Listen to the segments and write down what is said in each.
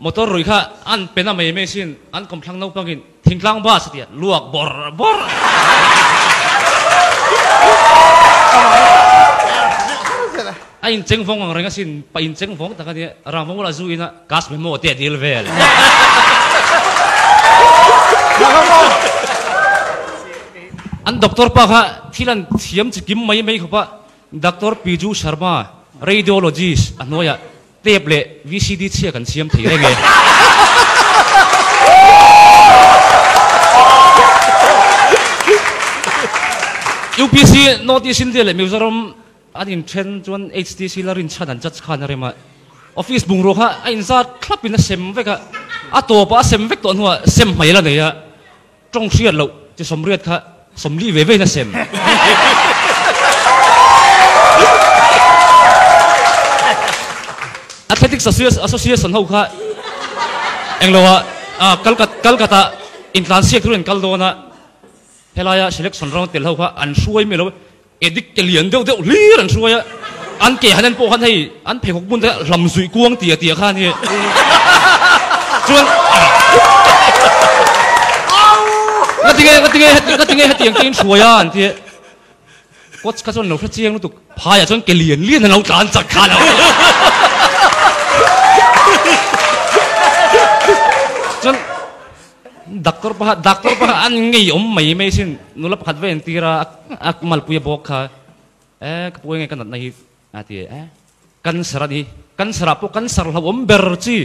motor rui kha an pena mai mesin an komplang no pangin thinglang ba satia luak bor ain cheng phong ang renga sin pa in cheng phong taka dia ramong la zuina gas memo te dil vel an doktor pa kha thilan thiam chikim mai mai khopa Dr. Piju Sharma radiologist anoya tape le VCD chia kan siam thei renge UPC notice in le Mizoram adin chen chuan HTC larin chanan chat khana rema office bungro kha ain zat club in sem veka ato pa sem vek to nuwa sem mai la neya tong hriat lo chi somriat kha somli ve ve na sem Athletics Association ho kha englowa Kolkata intlansiak thrin kaldona helaya selection round tel ho kha an suai melo edik kelian deu lir an suaya an ke hanan po khan hei an phekok bun da lamzui kuang tia kha ni chuan ngatinge hetiang kin suaya an ti coach ka chon lo chiang lu tu phaya chon kelian lian an lo tlan chak kha lo chon doctor pa an ngei mai mesin nula pakhat ven tira ak mal puya bok kha kapuy ngai kanat nahi ati cancer po cancer la ber chi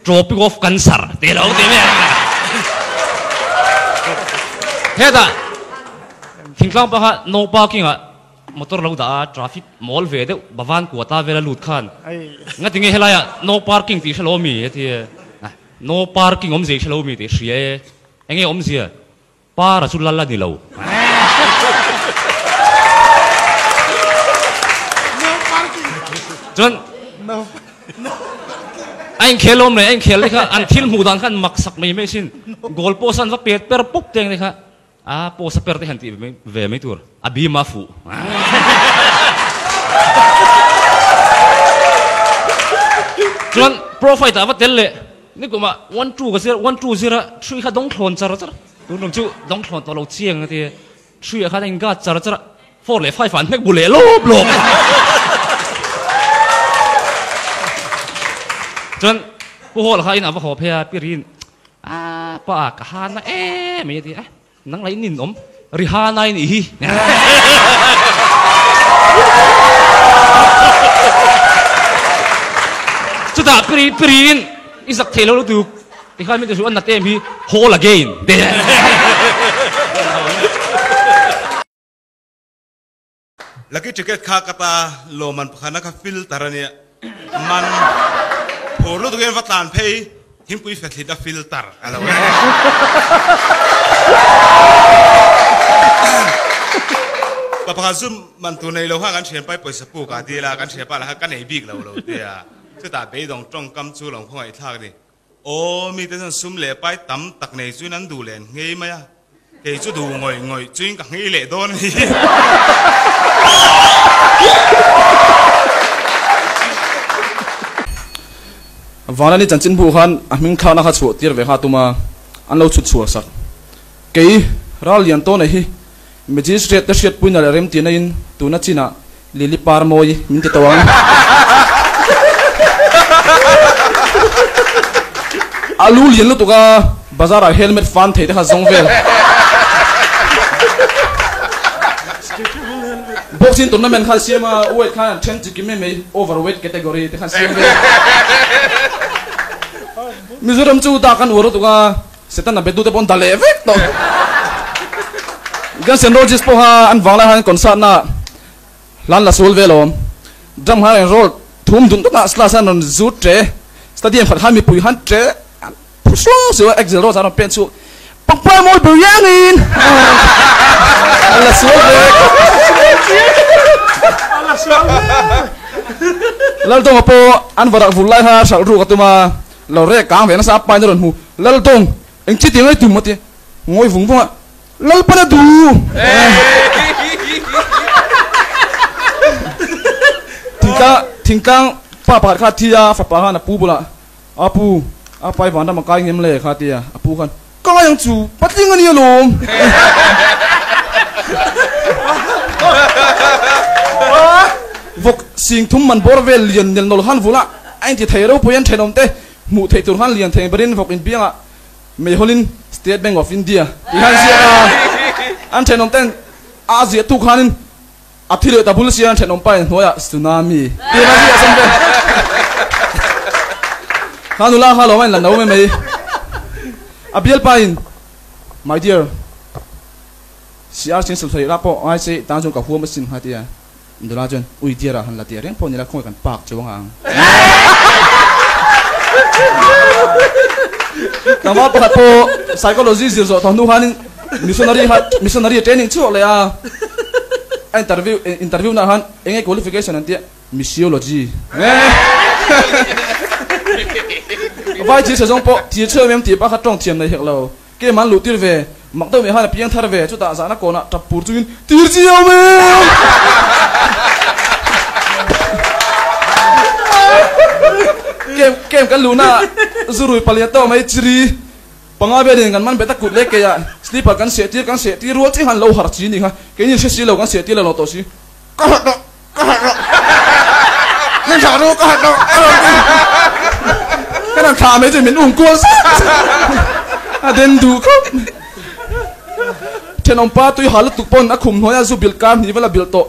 tropic of cancer te lo te me heda thinglang pa no parking a motor lo da traffic mall ve de bawan ko ta vela lut khan ngatinge helaya no parking ti shalo mi ati no parking om je shalo mi te shie enge om zia para chulalla ni lo no parking jon no anh khelom ne anh khel le kha an thil mu dan khan maksak mai me sin gol po san va pet per pop teng le kha a po sa per te han ti ve me tur abi ma fu jon profit ava tel le ni kuma 1 2 0 3 kha dong thlon char tu nong chu dong thlon to lo chiang ti 3 kha ding ga char 4 le 5 an mek bule lob chon pu hol kha in ava ho phia pirin pa ka han me ti nang lai nin om Rihanna ni hi chu da pirin isak thelo lu tu ti khan mi te su an na tem hi hole again lucky ticket kha kata lo man phana kha filter ania man holo tu gen vatan phei him pui fetli da filter ala papa zum man tu nei lo ha kan chen pai poisa pu ka ti la kan che pa la kan nei big lo tia chu ta be dong trong kam chu long khoi thak ni o mi te san sum le pai tam tak nei chu nan du len ngei ma ya ke chu du ngoi chuin ka ngei le don ni vana ni chanchin bu khan aming khana kha chu tir ve kha tuma an lo chu chua sak ke ral lian to nei hi magistrate ta shet puina rem ti na in tuna china lili par moi min te tawang alu lian lo tuka bazar a helmet fan thei ta kha zong vel boxing tournament kha siama weight khan 10 kg me overweight category te kha siam vel Mizoram chu ta kan uro tuka setan na bedu te pon dale vek to gan sen rogis po ha an wangla han concert na lan la sol velom drum ha enroll thum dun to na sla san on zut tre stadium phat ha mi pui han tre puso so excel ro san pen chu pakpai moi biryang in ala sol ve ala sol lal to po an wara vulai ha sal ru ka tuma lo re kang ve na sa pai ron hu lal tong eng chi ting ai tum mate ngoi vung vung lal pada du tingkang pa pa kha thia fa pa na pu bula apu pai van da ma kai ngem le kha tia apu khan ka yang chu patling ani lom vok sing thum man bor vel lian nel nol han vula anh ti thei ro poyan thenom te mu thei tur han lian thei berin vok in bianga me holin State Bank of India ihan sia an thenom ten Asia tu khanin athile ta bul sian thenom pai noya tsunami ti na sia sambe hanula halo man lan no me abiel pain my dear siar sin sulfai rapo ai se ta jong ka huam sin hatia ndula jon ui tiara han la tia reng pon la khoi kan pak chawang ang tama pa po psychology zir zo thonu hanin missionary training chu le a interview na han enge qualification an tia missiology vai chi se jong po ti che mem ti pa kha tong thiam nei hek lo ke man lu tir ve mak do me han piang thar ve chu ta za na ko na tap pur chuin tir chi yaw me kem kan luna zurui paliato mai chiri panga be den kan man beta kut le ke ya sleeper kan se ti ro chi han lo har chi ni ha ke ni se si lo kan se ti lo to si ka do nên sao đâu có hạt đâu cái thằng thà mấy chuyện mình uống cua à đen đủ không trên ông ba tôi hỏi là tụi con đã khum nói là giúp biểu cam thì vẫn là biểu tổ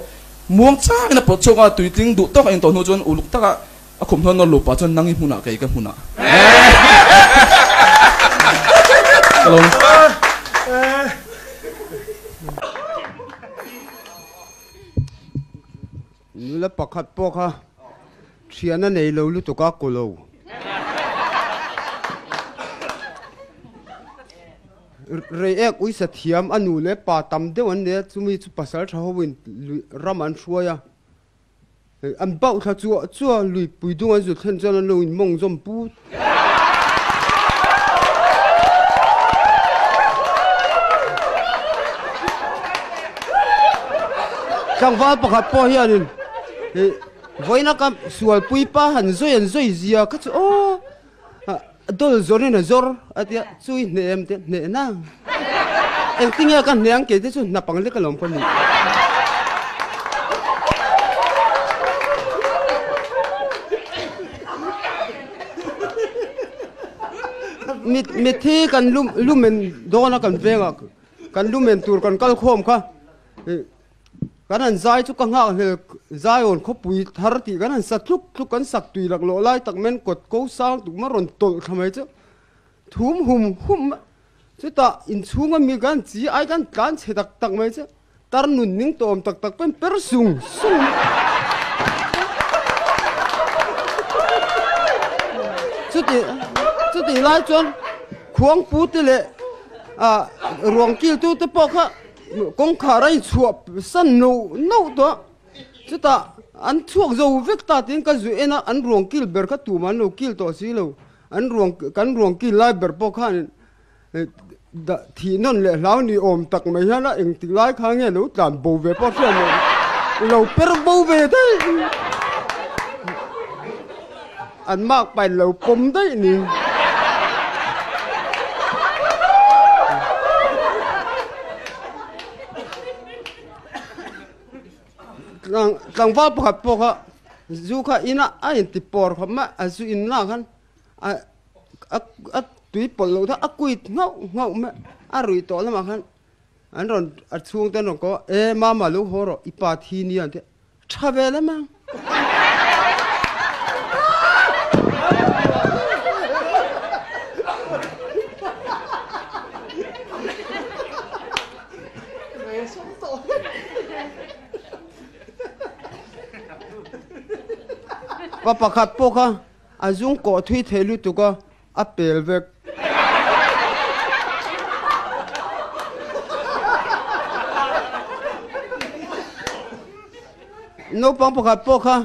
muốn cha cái là bớt cho cái tụi tiếng đủ tóc anh tổ nội chân ulu tóc à khum hơn nó lụp vào chân năng im huna cái huna hello nu la pakhat pok ha thiana nei lo lu to ka ko lo re ek ui sa thiam anu le pa tam de wan ne chumi chu pasal tha howin raman shuaya am bau tha chu lui pui dung azu then chan lo in mong zom pu sang va pakhat po hianin voina kam sual pui pa han zoi zia ka chu o dol zor na zor atia chui ne em te ne na em tinga kan neang ke te chu na pang le ka lom kon ni mit the kan lumen dona kan venga kan lumen tur kan kal khom kha kanan zai chu ka nga he zai on kho pui thar ti kanan sa thuk kan sak tui lak lo lai tak men kot ko sang tu ma ron tol thamai chu thum hum chu ta in chunga mi gan chi ai kan che tak mai chu tar nun ning tom tak pen per sung chu ti lai chon khuang pu te le ruang kil tu te pok ha con khá ra chuột sân nâu đó chứ ta ăn chuột dầu vết ta tiếng cái gì na ăn ruộng kil bер cái tủ mà nấu kil to xí lâu ăn ruộng kil lại bер bọc han thì non lệ lão ni ôm tắc mấy ha là anh tiếng lại khang nghe lâu đàn bầu về bọc xem lâu per bầu về đấy ăn mắc bài lâu pom đấy nè lang va pakhat pok ha zu kha ina a in ti por khama azu in na khan a tui pol lo tha akui ngau me a rui to lama khan an ron a chung ten ron ko e mama lu horo ipa thi ni an te thabe la ma pa pakhat pok ha azung ko thui thelu tu ko apel vek no pang pakhat pok ha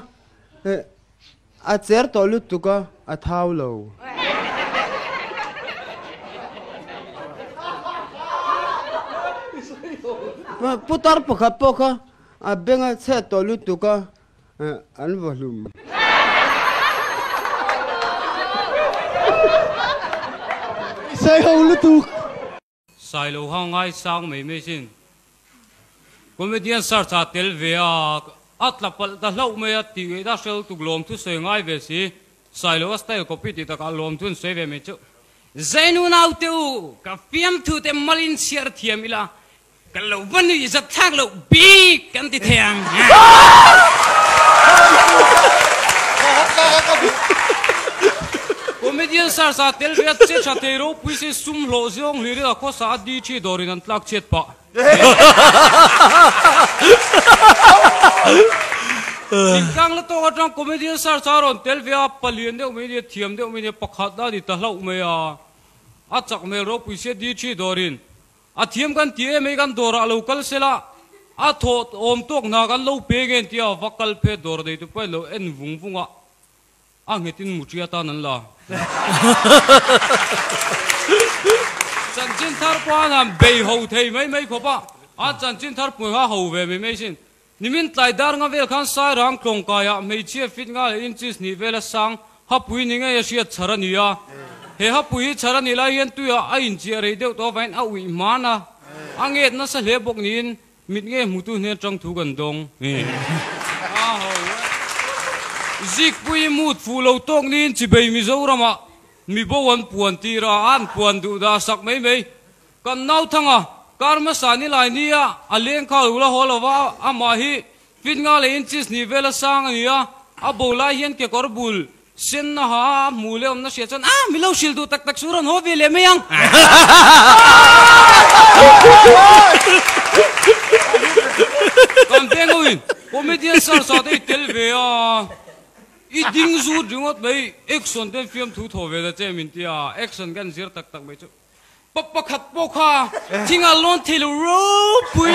a cher to lu tu ko a thau lo putar pakhat pok ha a benga che to lu tu ko an volum sai hậu lu tu sai lo hang ngai sang mấy xin comedian sar cha tel ve a atla pal da hlau me a ti da sel tu glom tu se ngai ve si sai lo style copy ti ta ka lom thun se ve me chu zainu nau tu ka fiam thu te malin siar thiamila ka lo vanu i za thak lo bi kan ti thang comedian sar sa tel ve che cha te ro pui se sum lo zong li ra ko sa di chi dorin an tlak chet pa Kang la to atang comedian sar saron tel via palien de media thiam de media pakhat da di tahlau me a chak me ro puise di chi dorin a thiam kan tie me kan dora local sela a thot om tok na kan lo pe gen tia vakal phe dor de tu pe lo en vung vunga a ngetin muchia ta nan la chan chin thar pa nam bei ho thei mai kho pa a chan chin thar pu ha ho ve me sin nimin tlai dar nga vel khan sai rang klong ka ya mei chia fit nga in chis ni vela sang ha pui ni nga ya sia charani ya he ha pui charani la yen tu ya a in chia re deu to vain a ui mana anget na sa le bok nin mit nge mutu ne chang thu gan dong a ho zik pui mut fu lo tok nin chi bei mi zo rama mi bo wan puan ti ra an puan du da sak mei kan nau thanga karma sani lai nia aleng kha ula holawa amahi fit nga le inchis ni vela sang ania abola hian ke korbul sen na ha mule om na siachan milo sil du tak suran ho ve le meyang kan penguin comedian sar sa de tel ve i ding zu dingot bei action den film thu tho ve da che min tia action gan zir tak mai chu pakhat pokha tinga lon thil ro pui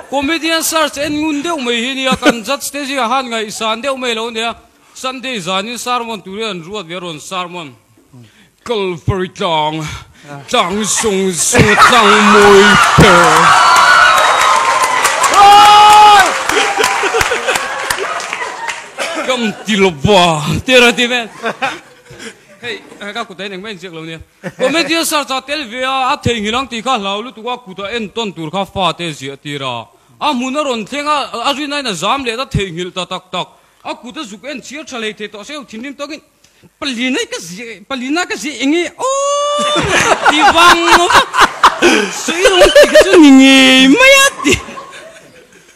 comedian search en ngun deu mai hi ni kan jat stage ha han ngai san deu mai lo ne sunday zani sarmon turian ruat veron sarmon kal faritang tang sung su tang moi pe Cầm tilo ba, tera timen. Hey, các cụ thấy này mấy chiếc lâu nè. Có mấy chiếc sao sao tel về à thấy người năng tì khá lâu lúc tụi cụ ta en ton tur khá pha tê gì tira. Muốn nó rồn thiên à duy này là dám để ta thấy người ta tak. Cụ ta dục en chiếc chale thế tao sẽ thiên nim tao cái. Palina cái gì anh ấy. Đi vang nó. Suy luôn cái gì nghề mấy á.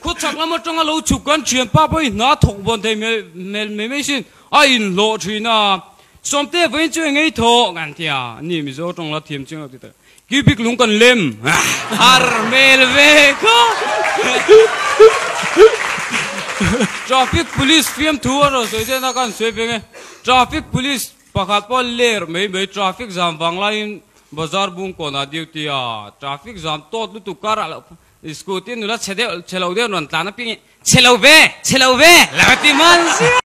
Cô chắc là một trong lâu chụp con chuyện pa bơi nã thục bọn thầy mấy xin in lộ chuyện à xong thế với chuyện ngay thọ ngàn thia ni mi zo trong là thiêm chuyện là kí biết lúng cần lem armel về có traffic police phim thua rồi thế nào kan suy về nghe traffic police pakhat pol ler mấy traffic jam vang line bazar bung kona duty traffic jam tot lu tu kara scooty nula chelo de non tlana pi chelo ve la ti man